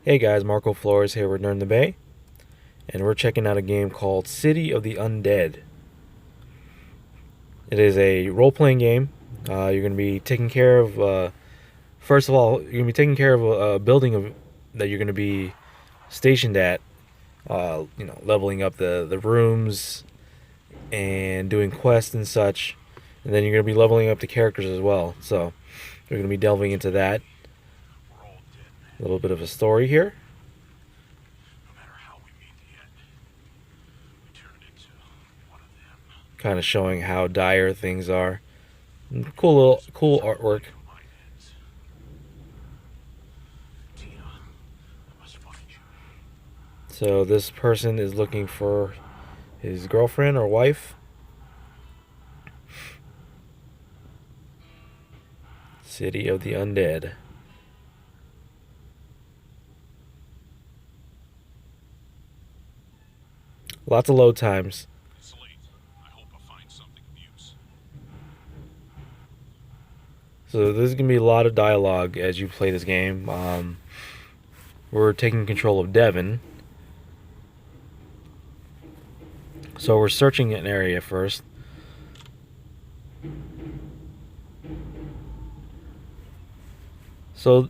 Hey guys, Marco Flores here with Nerd in the Bay, and we're checking out a game called City of the Undead. It is a role-playing game. You're going to be taking care of, first of all, you're going to be taking care of a building that you're going to be stationed at, leveling up the rooms and doing quests and such. And then you're going to be leveling up the characters as well. So we're going to be delving into that. A little bit of a story here. Kind of showing how dire things are. Cool artwork. So this person is looking for his girlfriend or wife. City of the Undead. Lots of load times. So there's going to be a lot of dialogue as you play this game. We're taking control of Devon. So we're searching an area first. So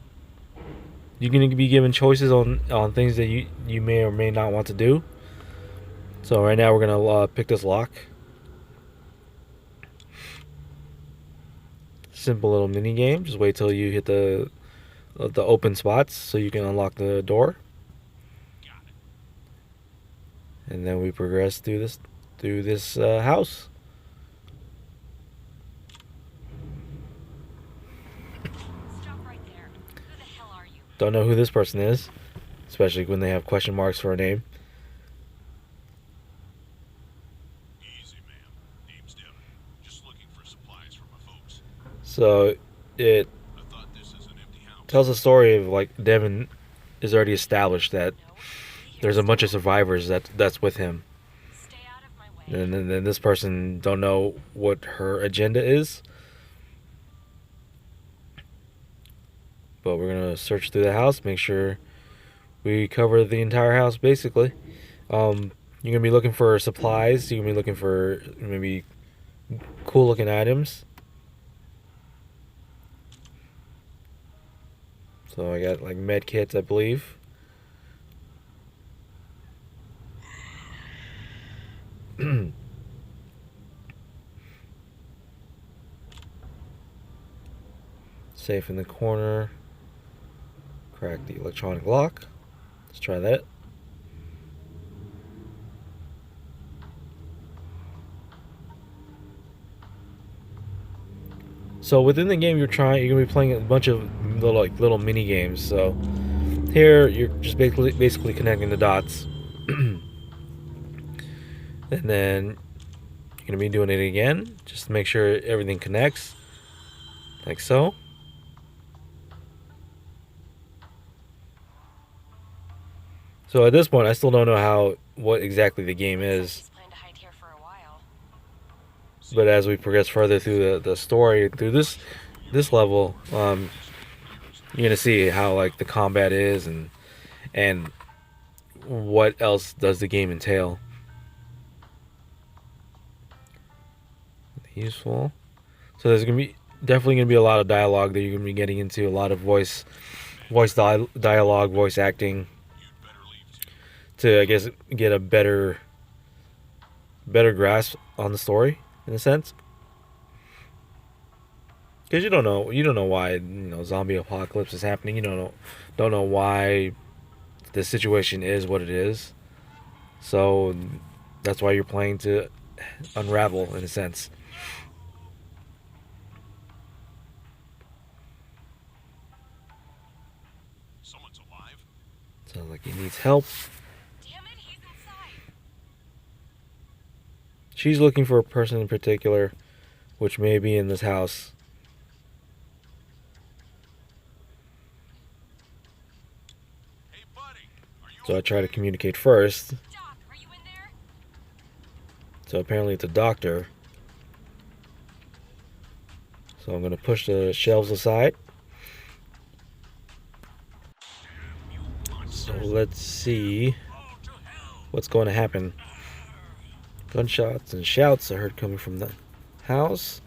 you're going to be given choices on things that you may or may not want to do. So right now we're going to pick this lock. Simple little mini game. Just wait till you hit the open spots so you can unlock the door. And then we progress through this house. Stop right there. Who the hell are you? Don't know who this person is, especially when they have question marks for a name. Easy, ma'am. Name's Devin. Just looking for supplies for my folks. So it I thought this is an empty house. tells a story of like Devin is already established that No. there's a bunch of survivors that's with him, Stay out of my way. and then this person don't know what her agenda is. But we're gonna search through the house, make sure we cover the entire house basically. You're gonna be looking for supplies. You're gonna be looking for maybe cool looking items. So I got like med kits, I believe. Safe in the corner. Crack the electronic lock. Let's try that. So within the game, you're gonna be playing a bunch of little mini games. So here you're just basically connecting the dots, and then you're gonna be doing it again just to make sure everything connects, like so. So at this point, I still don't know what exactly the game is. He's planned to hide here for a while. But as we progress further through the story, through this level, you're gonna see how like the combat is and what else does the game entail. Useful. So there's definitely gonna be a lot of dialogue that you're gonna be getting into, a lot of dialogue, voice acting, You'd better leave too. to I guess get a better grasp on the story in a sense. Because you don't know why zombie apocalypse is happening. You don't know why the situation is what it is. So that's why you're playing to unravel in a sense. Someone's alive. Sounds like he needs help. Damn it, he's inside. She's looking for a person in particular, which may be in this house. Hey, buddy. Are you So I try to okay? communicate first. Doc, are you in there? So apparently it's a doctor. So I'm going to push the shelves aside. So let's see what's going to happen. Gunshots and shouts I heard coming from the house.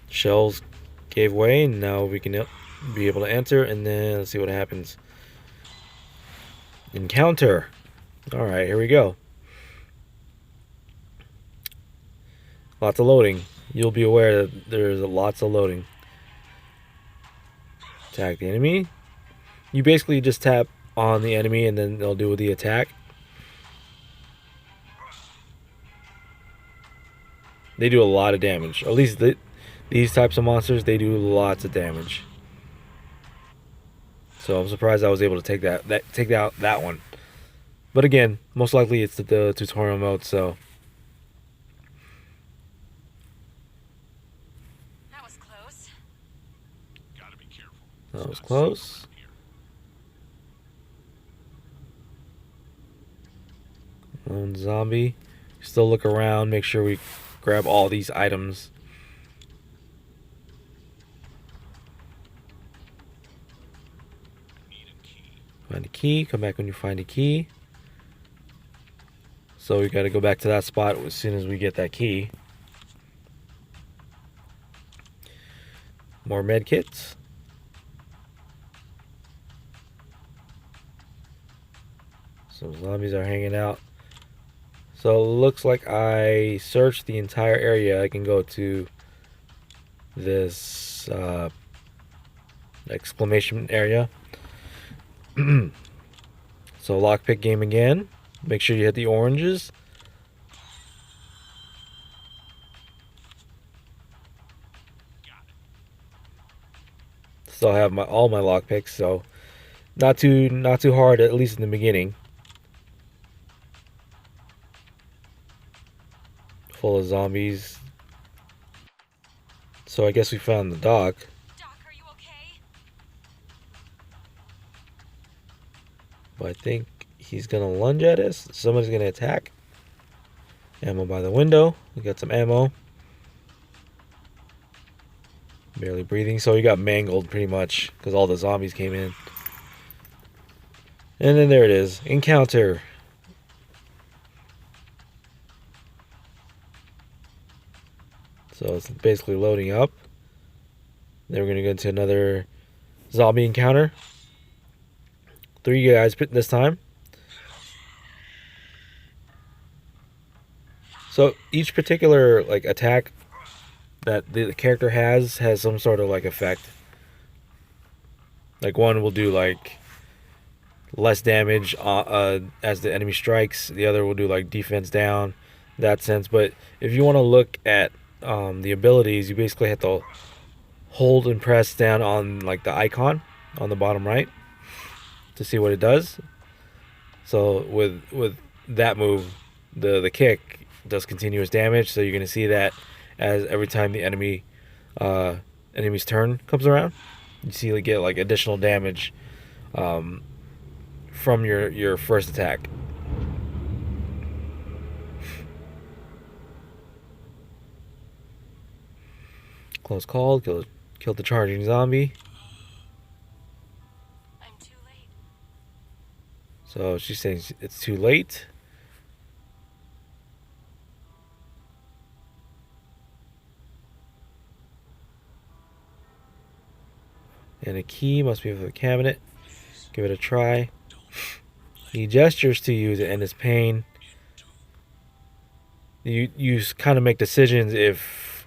Shells gave way, and now we can be able to enter, and then let's see what happens. Encounter. Alright, here we go. Lots of loading. You'll be aware that there's lots of loading. Attack the enemy. You basically just tap on the enemy and then they'll do the attack. They do a lot of damage. At least these types of monsters, they do lots of damage. So I'm surprised I was able to take out that one. But again, most likely it's the tutorial mode, so. That was close. Gotta be careful. That was close. Lone zombie. Still look around, make sure we grab all these items. Need a key. Find a key. Come back when you find a key. So we got to go back to that spot as soon as we get that key. More med kits. Some zombies are hanging out. So it looks like I searched the entire area. I can go to this exclamation area. So lockpick game again. Make sure you hit the oranges. Still have all my lockpicks, so not too hard, at least in the beginning. Full of zombies. So I guess we found the dock. Doc, are you okay? But I think he's gonna lunge at us. Somebody's gonna attack. Ammo by the window. We got some ammo. Barely breathing. So he got mangled pretty much because all the zombies came in. And then there it is. Encounter. So it's basically loading up. Then we're going to go into another zombie encounter. 3 guys this time. So each particular attack that the character has some sort of effect. Like one will do less damage as the enemy strikes. The other will do defense down, that sense. But if you want to look at the abilities, you basically have to hold and press down on the icon on the bottom right to see what it does. So with that move, the kick does continuous damage. So you're gonna see that as every time the enemy's turn comes around, you see get additional damage from your first attack. Close call. Killed the charging zombie. I'm too late. So she's saying it's too late. And a key must be for the cabinet. Give it a try. He gestures to you to end his pain. You kind of make decisions if,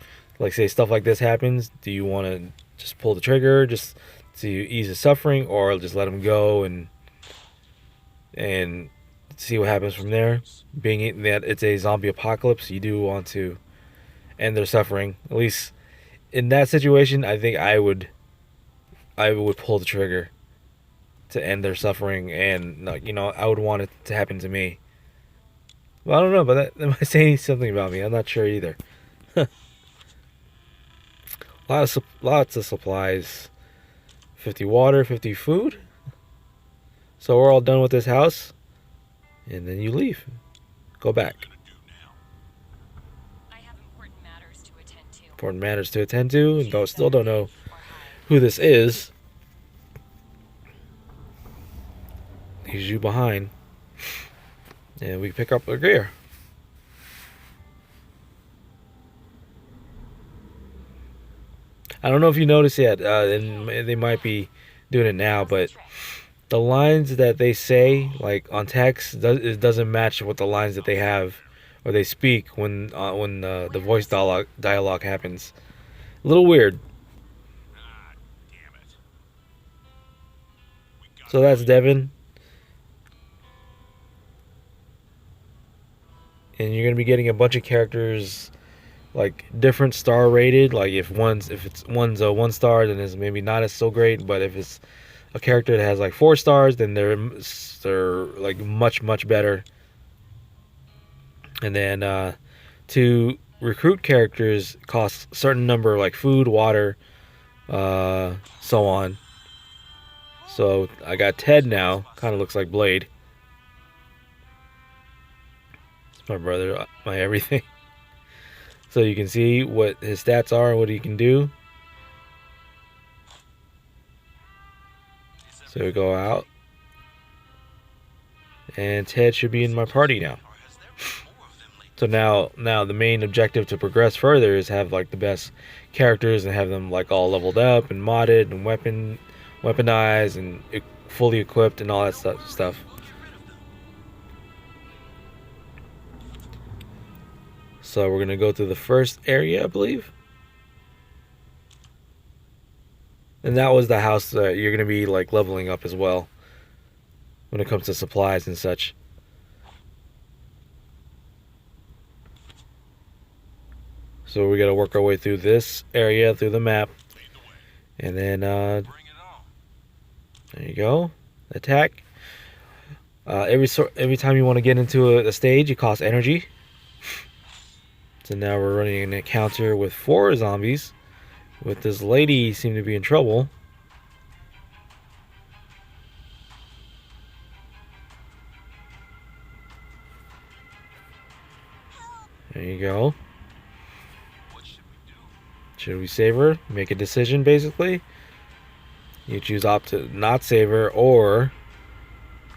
say, stuff like this happens. Do you want to just pull the trigger just to ease his suffering, or just let him go and see what happens from there? Being that it's a zombie apocalypse, you do want to end their suffering. At least in that situation, I think I would pull the trigger to end their suffering, and I would want it to happen to me. Well, I don't know, but that might say something about me. I'm not sure either. Lots of supplies. 50 water, 50 food. So we're all done with this house, and then you leave. Go back. I have important matters to attend to. Important matters to attend to, and still don't know who this is. leaves you behind, and we pick up our gear. I don't know if you noticed yet, and they might be doing it now, but the lines that they say, like on text, it doesn't match with the lines that they have or they speak when the voice dialogue happens. A little weird. Ah, damn it. We got So that's Devin, and you're gonna be getting a bunch of characters like different star rated. Like if one's a 1 star, then it's maybe not as so great. But if it's a character that has like 4 stars, then they're like much better. And then to recruit characters costs a certain number, like food, water, so on. So I got Ted now. Kind of looks like Blade. It's my brother, my everything. So you can see what his stats are and what he can do. So we go out. And Ted should be in my party now. Or has there been more of them lately? So now the main objective to progress further is have like the best characters and have them like all leveled up and modded and weaponized and fully equipped and all that stuff. We'll get rid of them. So we're gonna go through the first area, I believe. And that was the house that you're gonna be like leveling up as well when it comes to supplies and such. So we gotta work our way through this area, through the map, Lead the way. and then Bring it on. there you go. Attack. Every time you want to get into a stage, it costs energy. So now we're running an encounter with 4 zombies. With this lady seem to be in trouble. There you go. What should we do? Should we save her? Make a decision, basically. You choose opt to not save her or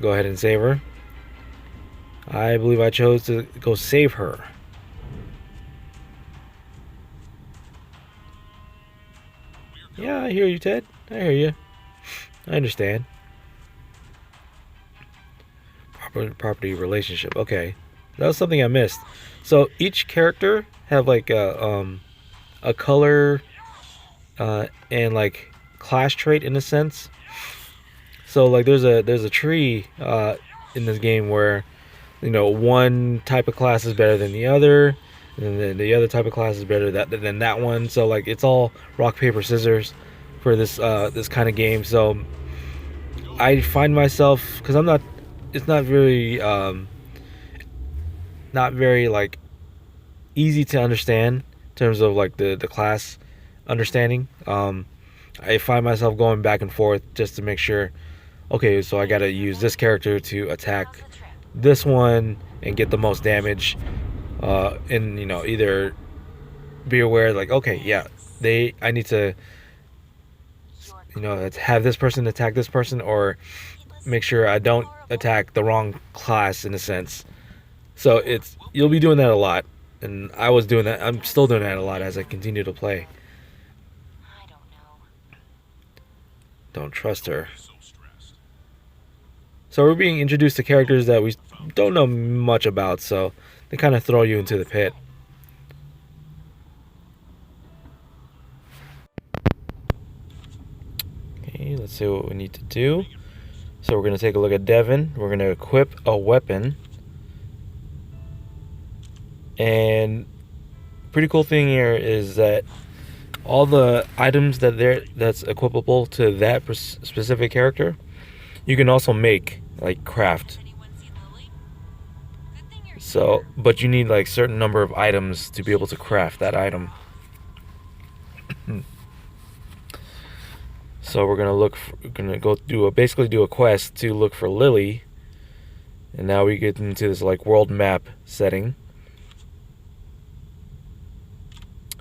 go ahead and save her. I believe I chose to go save her. Yeah, I hear you, Ted. I hear you. I understand. Property relationship. Okay, that was something I missed. So each character have like a color and like class trait in a sense. So like there's a tree in this game where one type of class is better than the other, and then the other type of class is better than that one. So like it's all rock paper scissors for this kind of game. So I find myself, because it's not very like easy to understand in terms of like the class understanding. I find myself going back and forth just to make sure, okay, so I gotta use this character to attack this one and get the most damage, and either be aware like, okay, yeah, I need to have this person attack this person, or make sure I don't attack the wrong class in a sense. So you'll be doing that a lot, and I was doing that. I'm still doing that a lot as I continue to play. I don't know. Don't trust her. So stressed. So we're being introduced to characters that we don't know much about, so they kind of throw you into the pit. Okay, let's see what we need to do. So we're going to take a look at Devin. We're going to equip a weapon. And pretty cool thing here is that all the items that's equipable to that specific character, you can also make, like craft. Anyone see Lily? Good thing you're So, but you need like certain number of items to be able to craft that item. So we're gonna basically do a quest to look for Lily. And now we get into this like world map setting.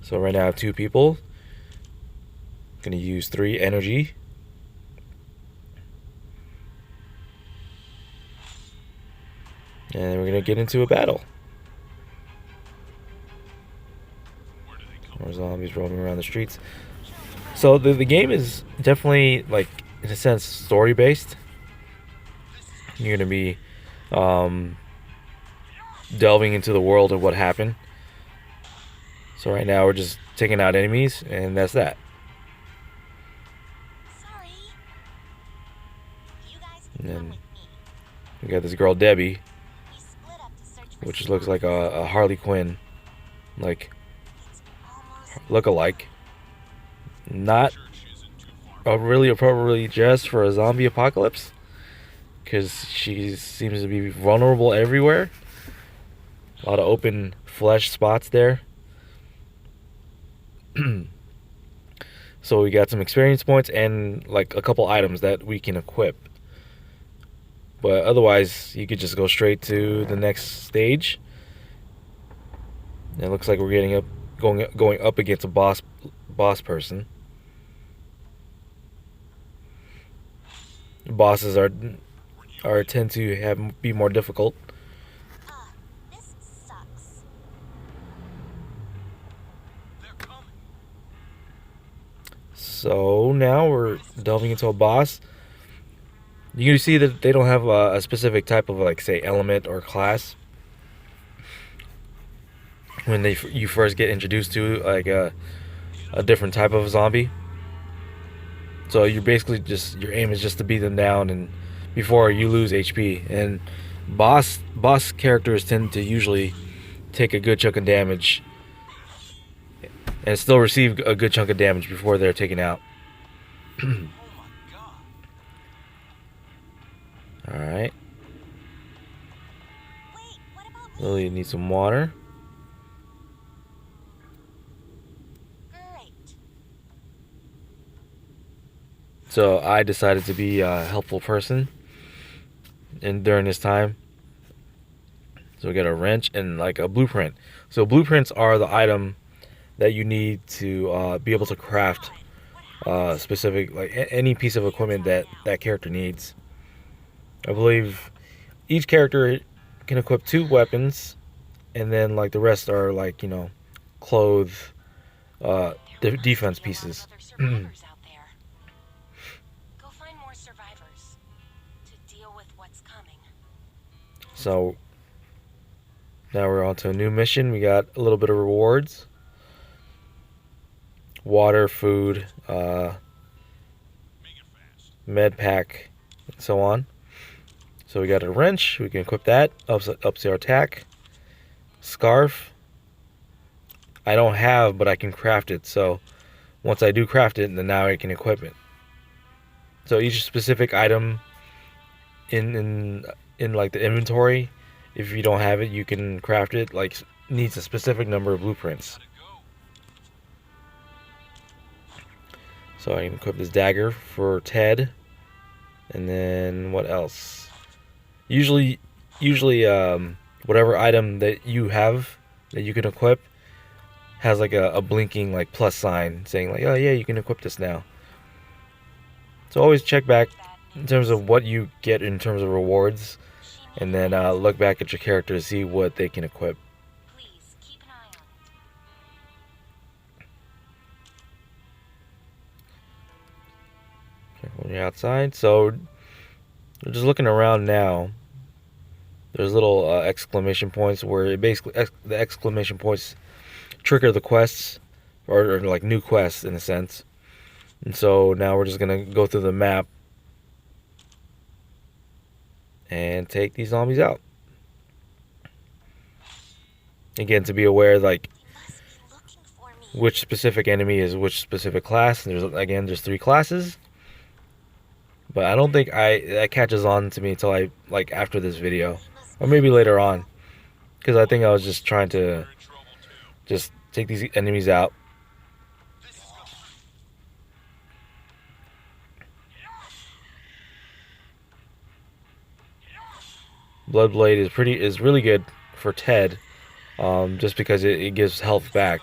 So right now I have 2 people. Gonna use 3 energy. And we're gonna get into a battle. Where do they come More zombies roaming around the streets. So the game is definitely, like, in a sense, story based. You're gonna be delving into the world of what happened. So right now we're just taking out enemies, and that's that. Sorry. You guys And can come then with me. we got this girl Debbie, We split up to search for which looks supplies. like a Harley Quinn, like, It's almost look-alike. Not Church isn't too far. really appropriately dressed for a zombie apocalypse, because she seems to be vulnerable everywhere. A lot of open flesh spots there. So we got some experience points and like a couple items that we can equip. But otherwise, you could just go straight to the next stage. And it looks like we're going up against a boss person. Bosses are tend to be more difficult. this sucks. They're coming. So now we're delving into a boss. You can see that they don't have a specific type of, like, say, element or class when you first get introduced to, like, a different type of zombie. So you're basically just, your aim is just to beat them down and before you lose HP. And boss characters tend to usually take a good chunk of damage and still receive a good chunk of damage before they're taken out. Oh my god. All right, Wait, what about me? Lily needs some water. Great. So I decided to be a helpful person and during this time. So we got a wrench and like a blueprint. So blueprints are the item that you need to be able to craft specific, like, any piece of equipment that character needs. I believe each character can equip 2 weapons, and then like the rest are, like, clothes, defense pieces. Other survivors out there. Go find more survivors to deal with what's coming. So now we're on to a new mission. We got a little bit of rewards. Water, food, Make it fast. med pack, and so on. So we got a wrench. We can equip that. Ups our attack. Scarf. I don't have, but I can craft it. So once I do craft it, then now I can equip it. So each specific item in like the inventory, if you don't have it, you can craft it. Like, needs a specific number of blueprints. Gotta go. So I can equip this dagger for Ted. And then what else? Usually, whatever item that you have that you can equip has like a blinking, like, plus sign saying, like, oh yeah, you can equip this now. So always check back in terms of what you get in terms of rewards, and then look back at your character to see what they can equip. Please keep an eye on it. Okay, when you're outside, so we're just looking around now. There's little exclamation points where it basically the exclamation points trigger the quests, or like new quests in a sense. And so now we're just gonna go through the map and take these zombies out. Again, to be aware, like, They must be looking for me. which specific enemy is which specific class. And there's 3 classes. But I don't think that catches on to me until after this video, or maybe later on, because I think I was just trying to They're in trouble too. just take these enemies out. This is gonna Bloodblade is really good for Ted, just because it gives health back,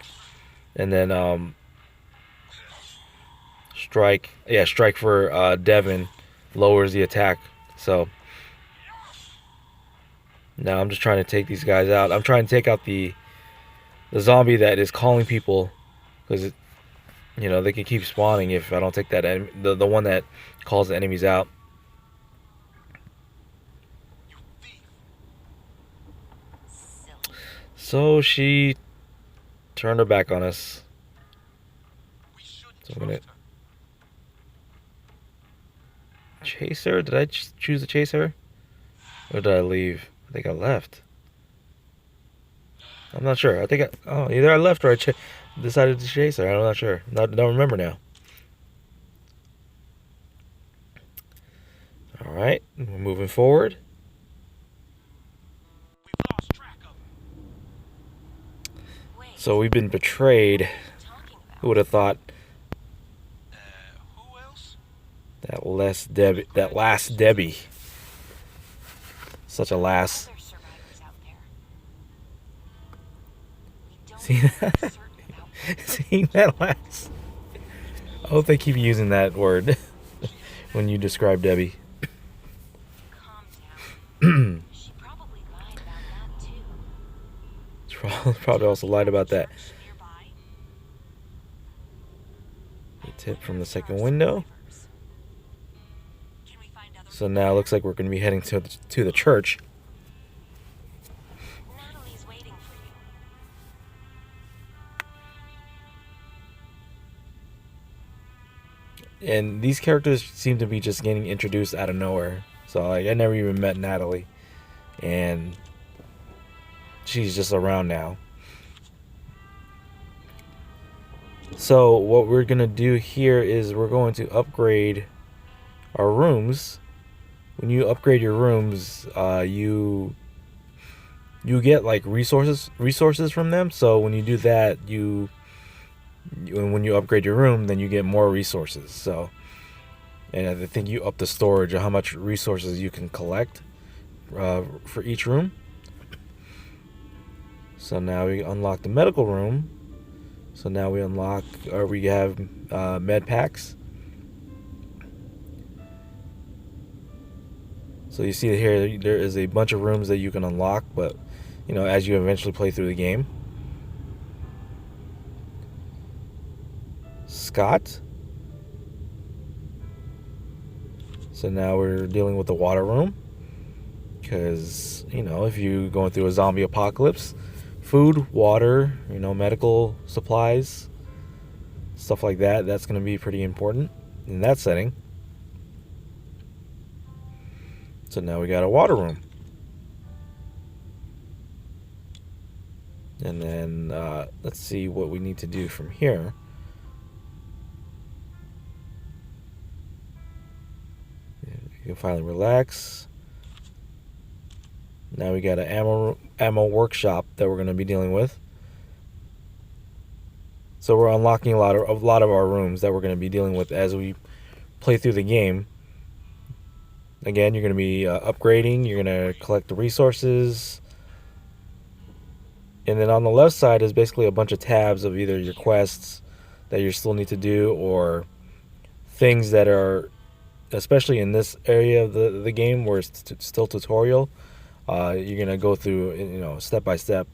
and then strike for Devin lowers the attack. So Now I'm just trying to take these guys out. I'm trying to take out the zombie that is calling people, because they can keep spawning if I don't take that the one that calls the enemies out. You thief! Silly. So she turned her back on us. We shouldn't So I'm gonna trust her. chase her. Did I choose to chase her, or did I leave? I think I left. I'm not sure. I think either I left or I decided to chase her. I'm not sure. Don't remember now. All right, we're moving forward. We've lost track of him. Wait. So we've been betrayed. What are you talking about? Who would have thought Who else? that last Debbie. Such a lass. Other survivors out there. We don't See know that? for certain about what Seeing that lass. I hope they keep using that word when you describe Debbie. calm down. She probably lied about that too. Probably also lied about that. Church nearby. A tip from the second window. Can we find other So now it looks like we're going to be heading to the church. Natalie's waiting for you. And these characters seem to be just getting introduced out of nowhere. So like I never even met Natalie, and she's just around now. So what we're gonna do here is we're going to upgrade our rooms. When you upgrade your rooms, you get like resources from them. So when you do that, when you upgrade your room, then you get more resources. So, and I think you up the storage of how much resources you can collect for each room. So now we unlock the medical room. So now we have med packs. So you see here there is a bunch of rooms that you can unlock, but as you eventually play through the game. Scott. So now we're dealing with the water room, because if you're going through a zombie apocalypse, food, water, medical supplies, stuff like that's going to be pretty important in that setting. So now we got a water room. And then let's see what we need to do from here. You can finally relax. Now we got an ammo workshop that we're going to be dealing with. So we're unlocking a lot of our rooms that we're going to be dealing with as we play through the game. Again, you're going to be upgrading. You're going to collect the resources. And then on the left side is basically a bunch of tabs of either your quests that you still need to do, or things that are, especially in this area of the game where it's still tutorial, you're going to go through, step by step.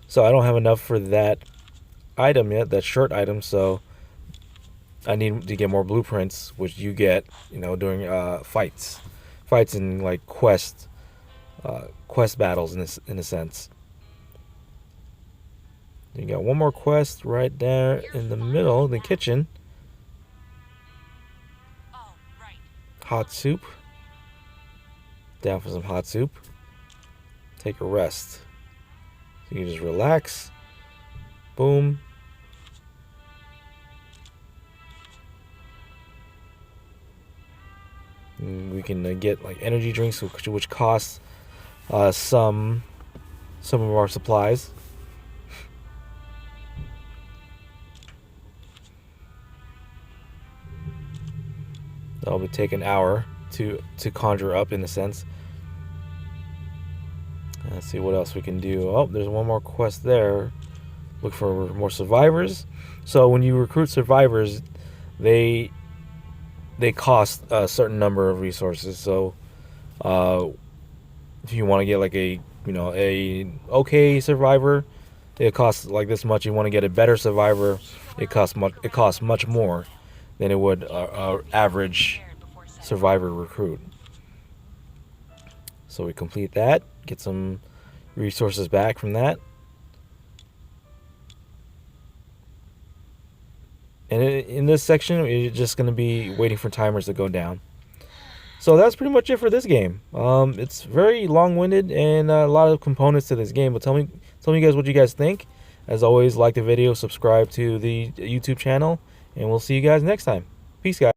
So I don't have enough for that item yet, that shirt item, so I need to get more blueprints, which you get, during fights and like quest battles in a sense. You got one more quest right there in the middle, the kitchen. Oh, right. Hot soup. Down for some hot soup. Take a rest. So you just relax. Boom. And we can get like energy drinks, which cost some of our supplies. That'll be take an hour to conjure up, in a sense. Let's see what else we can do. Oh, there's one more quest there. Look for more survivors. So when you recruit survivors, they cost a certain number of resources. So if you want to get like a a okay survivor, it costs like this much. You want to get a better survivor, it costs much more than it would average survivor recruit. So we complete that, get some resources back from that. And in this section, you're just going to be waiting for timers to go down. So that's pretty much it for this game. It's very long-winded and a lot of components to this game. But tell me guys what you guys think. As always, like the video, subscribe to the YouTube channel, and we'll see you guys next time. Peace, guys.